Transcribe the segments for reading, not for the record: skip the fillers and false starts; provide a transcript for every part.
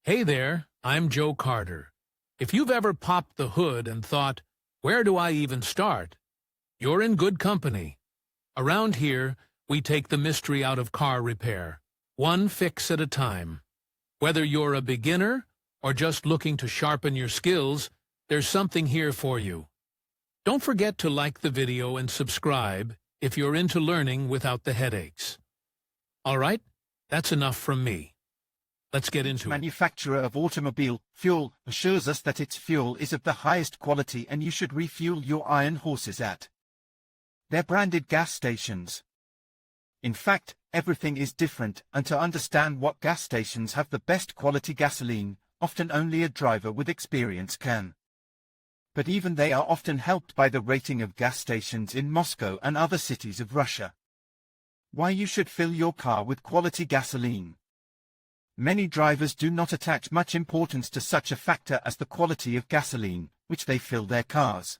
Hey there, I'm Joe Carter. If you've ever popped the hood and thought, where do I even start? You're in good company. Around here, we take the mystery out of car repair, one fix at a time. Whether you're a beginner or just looking to sharpen your skills, there's something here for you. Don't forget to like the video and subscribe if you're into learning without the headaches. All right, that's enough from me. Let's get into it. Manufacturer of automobile fuel assures us that its fuel is of the highest quality and you should refuel your iron horses at their branded gas stations. In fact, everything is different, and to understand what gas stations have the best quality gasoline, often only a driver with experience can. But even they are often helped by the rating of gas stations in Moscow and other cities of Russia. Why you should fill your car with quality gasoline. Many drivers do not attach much importance to such a factor as the quality of gasoline, which they fill their cars.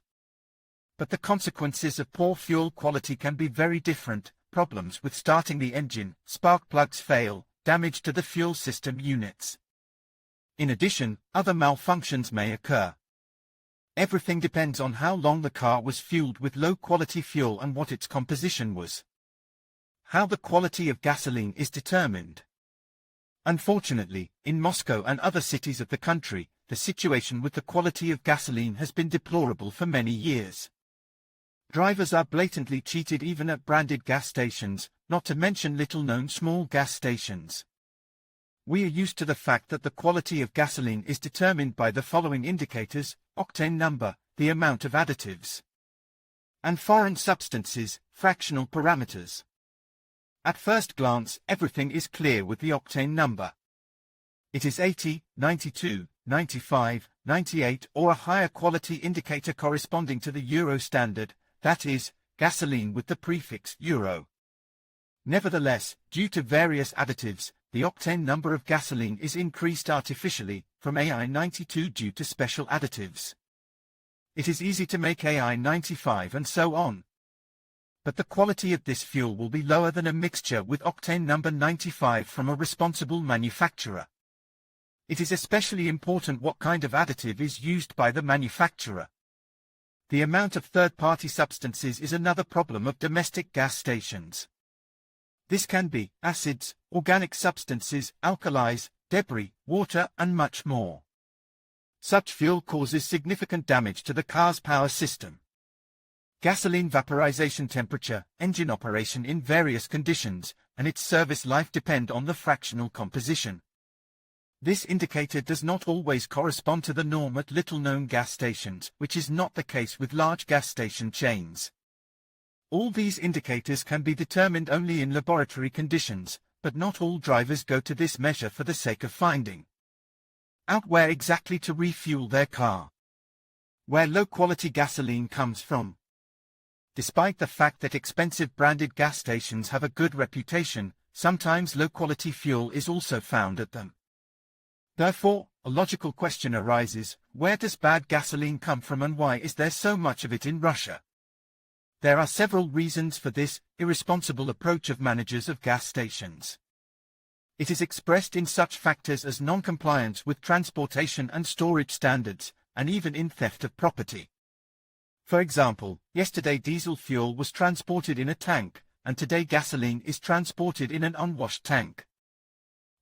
But the consequences of poor fuel quality can be very different: problems with starting the engine, spark plugs fail, damage to the fuel system units. In addition, other malfunctions may occur. Everything depends on how long the car was fueled with low-quality fuel and what its composition was. How the quality of gasoline is determined. Unfortunately, in Moscow and other cities of the country, the situation with the quality of gasoline has been deplorable for many years. Drivers are blatantly cheated even at branded gas stations, not to mention little-known small gas stations. We are used to the fact that the quality of gasoline is determined by the following indicators: octane number, the amount of additives, and foreign substances, fractional parameters. At first glance, everything is clear with the octane number. It is 80, 92, 95, 98 or a higher quality indicator corresponding to the Euro standard, that is, gasoline with the prefix Euro. Nevertheless, due to various additives, the octane number of gasoline is increased artificially, from AI92 due to special additives. It is easy to make AI95 and so on. But the quality of this fuel will be lower than a mixture with octane number 95 from a responsible manufacturer. It is especially important what kind of additive is used by the manufacturer. The amount of third-party substances is another problem of domestic gas stations. This can be acids, organic substances, alkalis, debris, water, and much more. Such fuel causes significant damage to the car's power system. Gasoline vaporization temperature, engine operation in various conditions, and its service life depend on the fractional composition. This indicator does not always correspond to the norm at little-known gas stations, which is not the case with large gas station chains. All these indicators can be determined only in laboratory conditions, but not all drivers go to this measure for the sake of finding out where exactly to refuel their car. Where low-quality gasoline comes from. Despite the fact that expensive branded gas stations have a good reputation, sometimes low-quality fuel is also found at them. Therefore, a logical question arises: where does bad gasoline come from and why is there so much of it in Russia? There are several reasons for this irresponsible approach of managers of gas stations. It is expressed in such factors as non-compliance with transportation and storage standards, and even in theft of property. For example, yesterday diesel fuel was transported in a tank, and today gasoline is transported in an unwashed tank.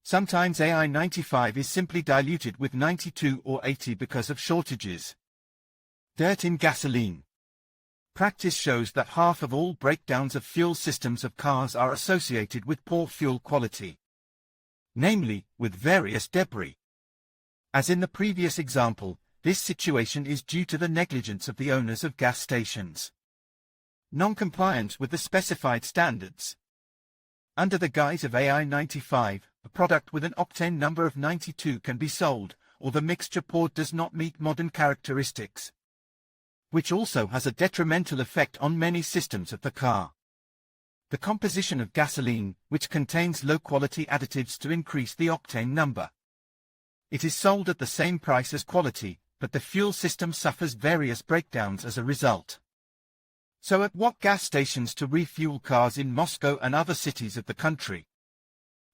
Sometimes AI95 is simply diluted with 92 or 80 because of shortages. Dirt in gasoline. Practice shows that half of all breakdowns of fuel systems of cars are associated with poor fuel quality. Namely, with various debris. As in the previous example, this situation is due to the negligence of the owners of gas stations. Non-compliance with the specified standards. Under the guise of AI95, a product with an octane number of 92 can be sold, or the mixture poured does not meet modern characteristics, which also has a detrimental effect on many systems of the car. The composition of gasoline, which contains low-quality additives to increase the octane number. It is sold at the same price as quality, but the fuel system suffers various breakdowns as a result. So at what gas stations to refuel cars in Moscow and other cities of the country?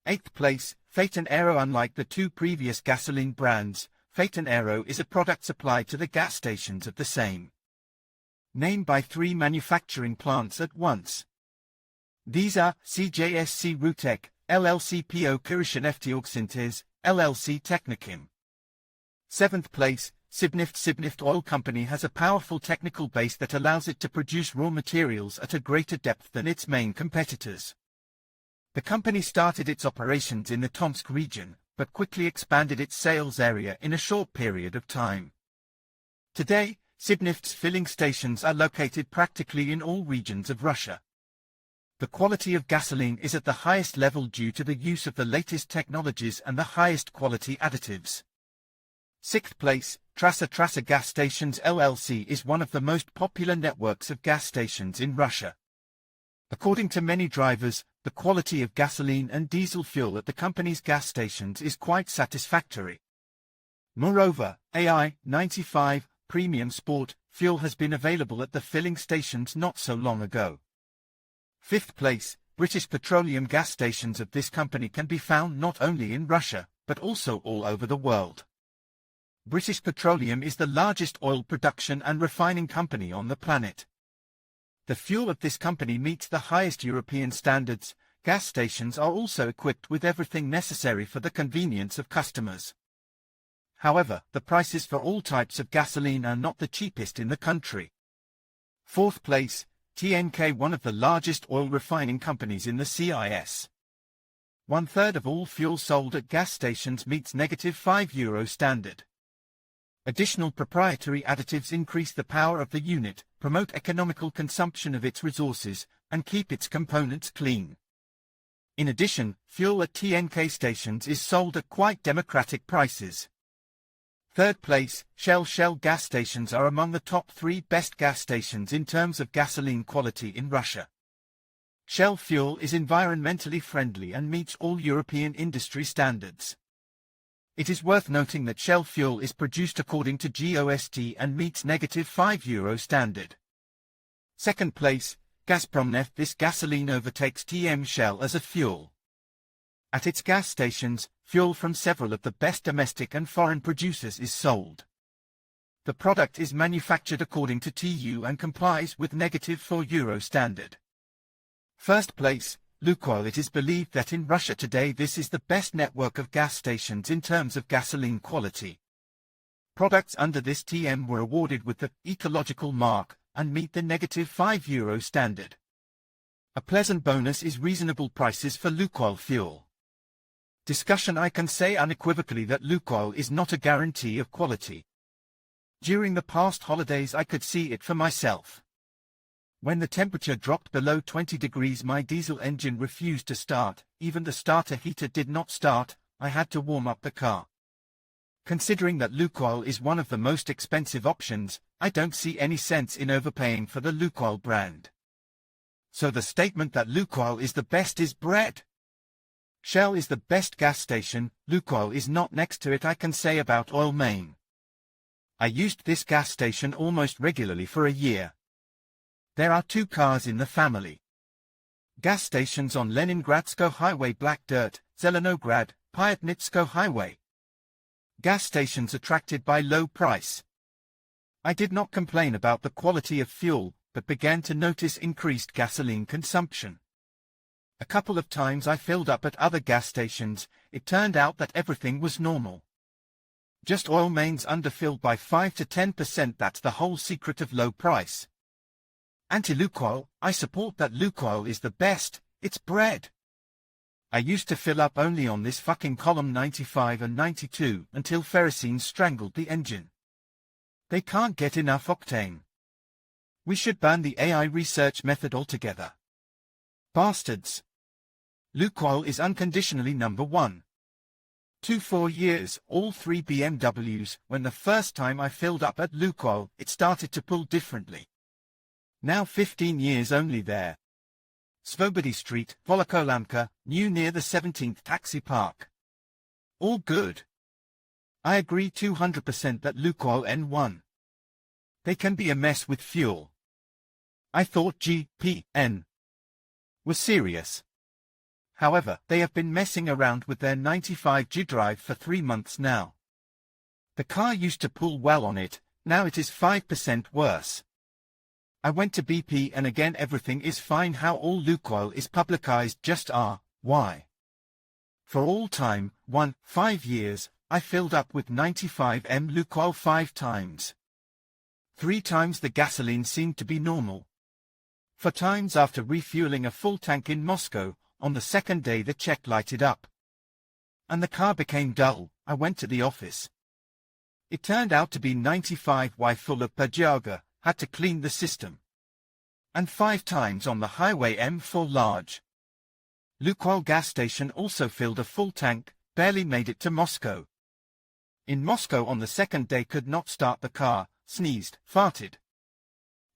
8th place, Phaeton Aero. Unlike the two previous gasoline brands, Phaeton Aero is a product supplied to the gas stations of the same name by 3 manufacturing plants at once. These are CJSC Rutec, LLC PO Kirishan Ftioxintes, LLC Technicim. 7th place, Sibnift. Sibnift Oil Company has a powerful technical base that allows it to produce raw materials at a greater depth than its main competitors. The company started its operations in the Tomsk region, but quickly expanded its sales area in a short period of time. Today, Sibnift's filling stations are located practically in all regions of Russia. The quality of gasoline is at the highest level due to the use of the latest technologies and the highest quality additives. 6th place, Trassa Gas Stations LLC is one of the most popular networks of gas stations in Russia. According to many drivers, the quality of gasoline and diesel fuel at the company's gas stations is quite satisfactory. Moreover, AI 95 Premium Sport fuel has been available at the filling stations not so long ago. 5th place, British Petroleum gas stations of this company can be found not only in Russia, but also all over the world. British Petroleum is the largest oil production and refining company on the planet. The fuel of this company meets the highest European standards. Gas stations are also equipped with everything necessary for the convenience of customers. However, the prices for all types of gasoline are not the cheapest in the country. 4th place, TNK, one of the largest oil refining companies in the CIS. 1/3 of all fuel sold at gas stations meets -€5 standard. Additional proprietary additives increase the power of the unit, promote economical consumption of its resources, and keep its components clean. In addition, fuel at TNK stations is sold at quite democratic prices. 3rd place, Shell gas stations are among the top 3 best gas stations in terms of gasoline quality in Russia. Shell fuel is environmentally friendly and meets all European industry standards. It is worth noting that Shell fuel is produced according to GOST and meets -€5 standard. 2nd place, Gazpromneft. This gasoline overtakes TM Shell as a fuel. At its gas stations, fuel from several of the best domestic and foreign producers is sold. The product is manufactured according to TU and complies with -€4 standard. 1st place, Lukoil. It is believed that in Russia today this is the best network of gas stations in terms of gasoline quality. Products under this TM were awarded with the ecological mark and meet the -€5 standard. A pleasant bonus is reasonable prices for Lukoil fuel. Discussion. I can say unequivocally that Lukoil is not a guarantee of quality. During the past holidays I could see it for myself. When the temperature dropped below 20 degrees my diesel engine refused to start, even the starter heater did not start, I had to warm up the car. Considering that Lukoil is one of the most expensive options, I don't see any sense in overpaying for the Lukoil brand. So the statement that Lukoil is the best is bread. Shell is the best gas station, Lukoil is not next to it. I can say about Oil Main. I used this gas station almost regularly for a year. There are 2 cars in the family. Gas stations on Leningradsko Highway, Black Dirt, Zelenograd, Pyatnitsko Highway. Gas stations attracted by low price. I did not complain about the quality of fuel, but began to notice increased gasoline consumption. A couple of times I filled up at other gas stations. It turned out that everything was normal. Just Oil Mains underfilled by 5 to 10%. That's the whole secret of low price. Anti-Lukoil, I support that Lukoil is the best, it's bread. I used to fill up only on this fucking column 95 and 92 until ferrocene strangled the engine. They can't get enough octane. We should ban the AI research method altogether. Bastards. Lukoil is unconditionally number 1. 4 years, all 3 BMWs. When the first time I filled up at Lukoil, it started to pull differently. Now 15 years only there. Svobody Street, Volokolamka, new near the 17th Taxi Park. All good. I agree 200% that Lukoil N1. They can be a mess with fuel. I thought GPN was serious. However, they have been messing around with their 95G drive for 3 months now. The car used to pull well on it, now it is 5% worse. I went to BP and again everything is fine. How all Lukoil is publicized just why? For all time, 5 years, I filled up with 95M Lukoil 5 times. 3 times the gasoline seemed to be normal. 4 times after refueling a full tank in Moscow, on the second day the check lighted up. And the car became dull. I went to the office. It turned out to be 95Y full of Pajaga, had to clean the system. And 5 times on the highway M4 large. Lukoil gas station also filled a full tank, barely made it to Moscow. In Moscow on the second day could not start the car, sneezed, farted.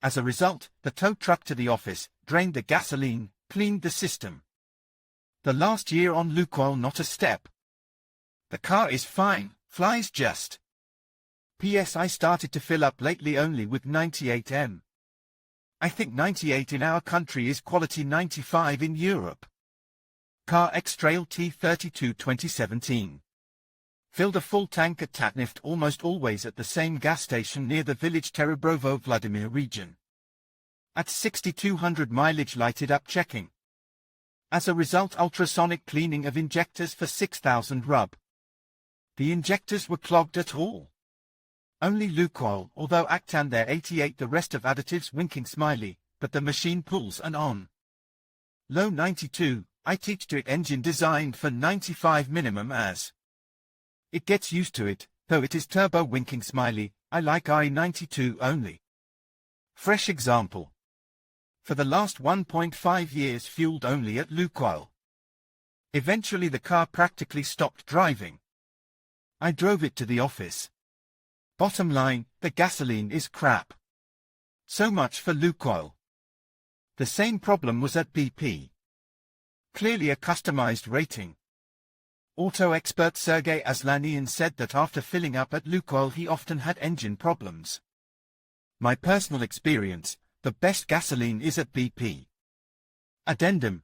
As a result, the tow truck to the office, drained the gasoline, cleaned the system. The last year on Lukoil not a step. The car is fine, flies just. P.S. I started to fill up lately only with 98M. I think 98 in our country is quality 95 in Europe. Car X-Trail T32 2017. Filled a full tank at Tatneft, almost always at the same gas station near the village Terebrovo Vladimir region. At 6200 mileage lighted up checking. As a result ultrasonic cleaning of injectors for 6000 rub. The injectors were clogged at all. Only Lukoil, although octane there 88 the rest of additives winking smiley, but the machine pulls and on. Low 92, I teach to it engine designed for 95 minimum as. It gets used to it, though it is turbo winking smiley, I like I92 only. Fresh example. For the last 1.5 years fueled only at Lukoil. Eventually the car practically stopped driving. I drove it to the office. Bottom line, the gasoline is crap. So much for Lukoil. The same problem was at BP. Clearly a customized rating. Auto expert Sergei Aslanian said that after filling up at Lukoil he often had engine problems. My personal experience, the best gasoline is at BP. Addendum.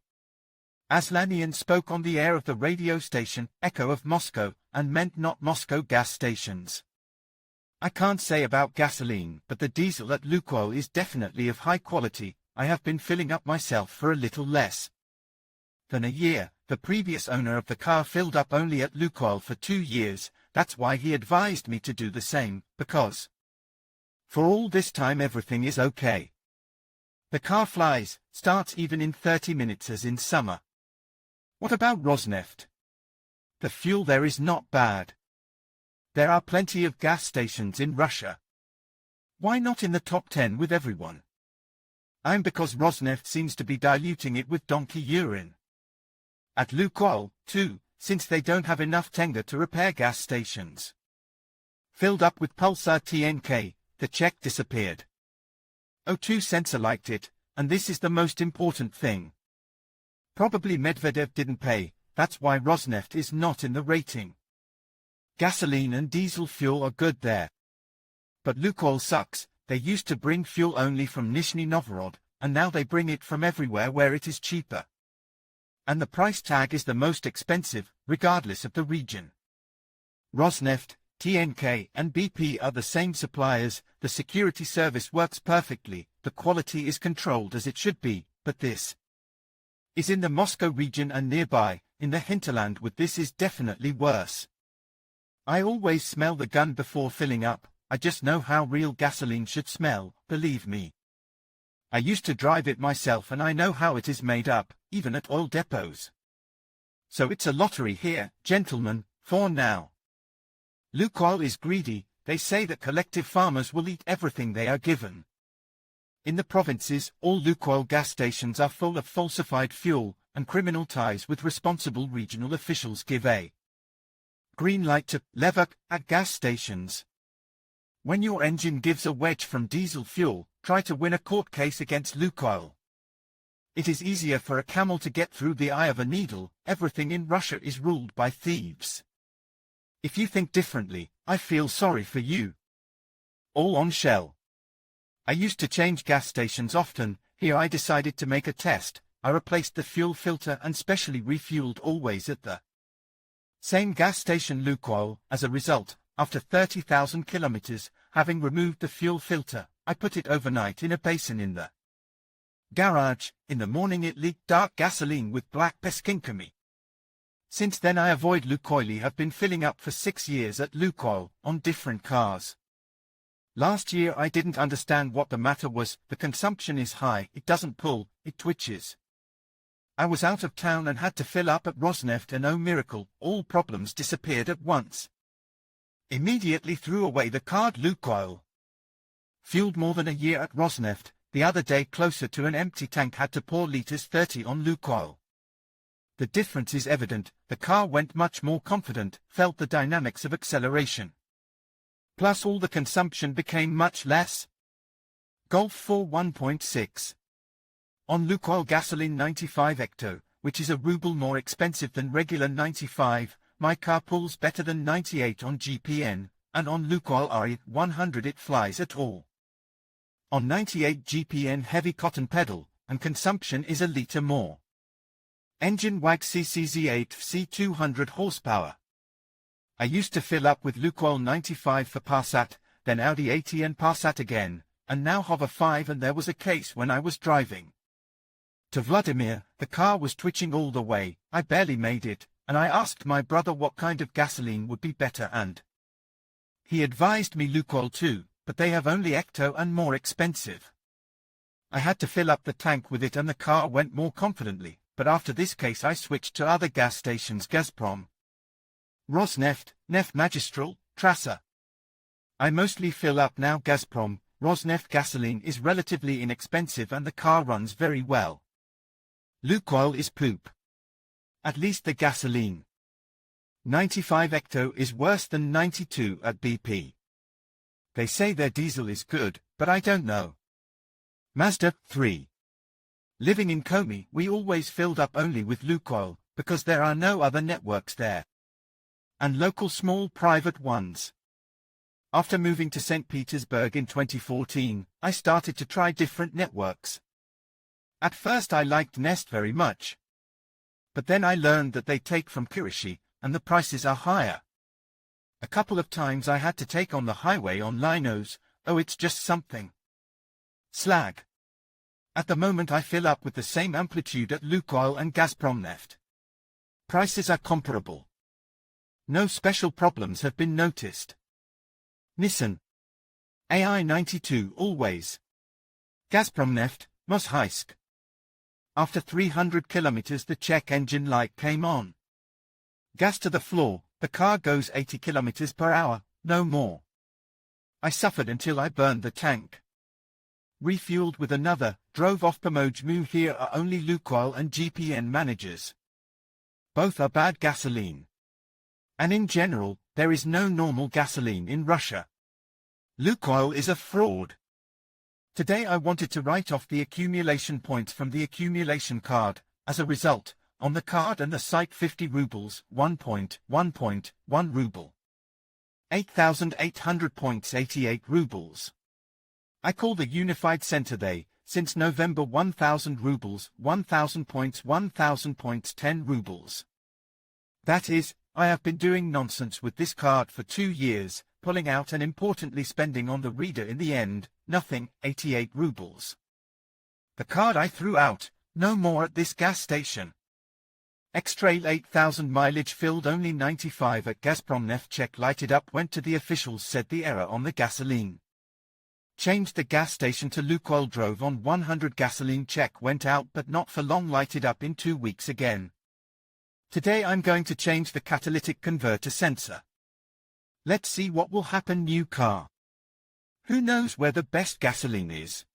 Aslanian spoke on the air of the radio station Echo of Moscow and meant not Moscow gas stations. I can't say about gasoline, but the diesel at Lukoil is definitely of high quality. I have been filling up myself for a little less than a year. The previous owner of the car filled up only at Lukoil for 2 years. That's why he advised me to do the same, because for all this time everything is okay. The car flies, starts even in 30 minutes as in summer. What about Rosneft? The fuel there is not bad. There are plenty of gas stations in Russia. Why not in the top 10 with everyone? Because Rosneft seems to be diluting it with donkey urine. At Lukoil, too, since they don't have enough tenge to repair gas stations. Filled up with Pulsar TNK, the check disappeared. O2 sensor liked it, and this is the most important thing. Probably Medvedev didn't pay, that's why Rosneft is not in the rating. Gasoline and diesel fuel are good there. But Lukoil sucks. They used to bring fuel only from Nizhny Novgorod, and now they bring it from everywhere where it is cheaper. And the price tag is the most expensive, regardless of the region. Rosneft, TNK and BP are the same suppliers, the security service works perfectly, the quality is controlled as it should be, but this is in the Moscow region and nearby, in the hinterland with this is definitely worse. I always smell the gun before filling up, I just know how real gasoline should smell, believe me. I used to drive it myself and I know how it is made up, even at oil depots. So it's a lottery here, gentlemen, for now. Lukoil is greedy, they say that collective farmers will eat everything they are given. In the provinces, all Lukoil gas stations are full of falsified fuel, and criminal ties with responsible regional officials give a green light to Levak at gas stations. When your engine gives a wedge from diesel fuel, try to win a court case against Lukoil. It is easier for a camel to get through the eye of a needle, everything in Russia is ruled by thieves. If you think differently, I feel sorry for you. All on Shell. I used to change gas stations often, here I decided to make a test, I replaced the fuel filter and specially refueled always at the same gas station Lukoil. As a result, after 30,000 kilometers, having removed the fuel filter, I put it overnight in a basin in the garage. In the morning it leaked dark gasoline with black peskinkami. Since then I avoid Lukoil. Have been filling up for 6 years at Lukoil, on different cars. Last year I didn't understand what the matter was. The consumption is high, it doesn't pull, it twitches. I was out of town and had to fill up at Rosneft, and oh miracle, all problems disappeared at once. Immediately threw away the card. Lukoil. Fueled more than a year at Rosneft. The other day closer to an empty tank, had to pour liters 30 on Lukoil. The difference is evident. The car went much more confident, felt the dynamics of acceleration. Plus all the consumption became much less. Golf 4 1.6. On Lukoil gasoline 95 Ecto, which is a ruble more expensive than regular 95, my car pulls better than 98 on GPN, and on Lukoil RE 100 it flies at all. On 98 GPN heavy cotton pedal, and consumption is a litre more. Engine WAG CCZ8 C200 horsepower. I used to fill up with Lukoil 95 for Passat, then Audi 80 and Passat again, and now Hover 5, and there was a case when I was driving to Vladimir, the car was twitching all the way, I barely made it, and I asked my brother what kind of gasoline would be better, and he advised me Lukoil too, but they have only Ecto and more expensive. I had to fill up the tank with it and the car went more confidently, but after this case I switched to other gas stations: Gazprom, Rosneft, Neft Magistral, Trasa. I mostly fill up now Gazprom. Rosneft gasoline is relatively inexpensive and the car runs very well. Lukoil is poop. At least the gasoline 95 Ecto is worse than 92 at BP. They say their diesel is good, but I don't know. Mazda 3. Living in Komi, we always filled up only with Lukoil, because there are no other networks there, and local small private ones. After moving to St. Petersburg in 2014, I started to try different networks. At first I liked Nest very much, but then I learned that they take from Kirishi, and the prices are higher. A couple of times I had to take on the highway on Linos. Oh, it's just something. Slag. At the moment I fill up with the same amplitude at Lukoil and Gazprom Neft. Prices are comparable. No special problems have been noticed. Nissan AI 92 always. Gazprom Neft, Moshaisk. After 300 kilometers the check engine light came on. Gas to the floor, the car goes 80 kilometers per hour, no more. I suffered until I burned the tank. Refueled with another, drove off Pomojmu. Here are only Lukoil and GPN managers. Both are bad gasoline. And in general, there is no normal gasoline in Russia. Lukoil is a fraud. Today I wanted to write off the accumulation points from the accumulation card. As a result, on the card and the site 50 rubles, 1.1 ruble. 8,800 points, 88 rubles. I call the Unified Center they, since November 1,000 rubles, 1,000 points, 10 rubles. That is, I have been doing nonsense with this card for 2 years, pulling out and importantly spending on the reader in the end, nothing, 88 rubles. The card I threw out, no more at this gas station. X-Trail 8,000 mileage filled only 95 at Gazprom Neft. Check lighted up, went to the officials, said the error on the gasoline. Changed the gas station to Lukoil, drove on 100 gasoline, check went out but not for long, lighted up in 2 weeks again. Today I'm going to change the catalytic converter sensor. Let's see what will happen. New car. Who knows where the best gasoline is?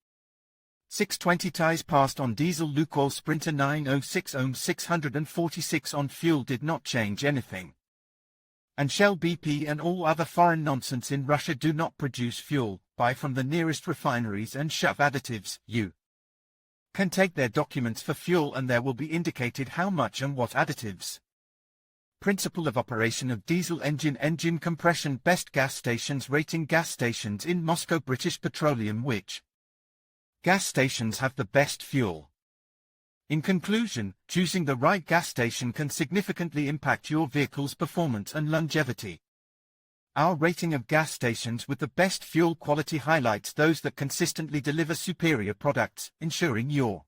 620 ties passed on diesel. Lukoil Sprinter 906 ohm 646 on fuel, did not change anything. And Shell, BP and all other foreign nonsense in Russia do not produce fuel. Buy from the nearest refineries and shove additives. You can take their documents for fuel and there will be indicated how much and what additives. Principle of operation of diesel engine compression. Best gas stations rating. Gas stations in Moscow. British Petroleum. Which gas stations have the best fuel? In conclusion, choosing the right gas station can significantly impact your vehicle's performance and longevity. Our rating of gas stations with the best fuel quality highlights those that consistently deliver superior products, ensuring your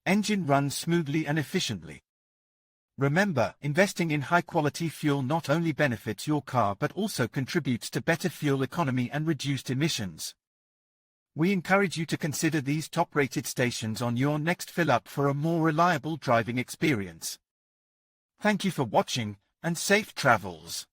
engine runs smoothly and efficiently. Remember, investing in high-quality fuel not only benefits your car but also contributes to better fuel economy and reduced emissions. We encourage you to consider these top-rated stations on your next fill-up for a more reliable driving experience. Thank you for watching, and safe travels.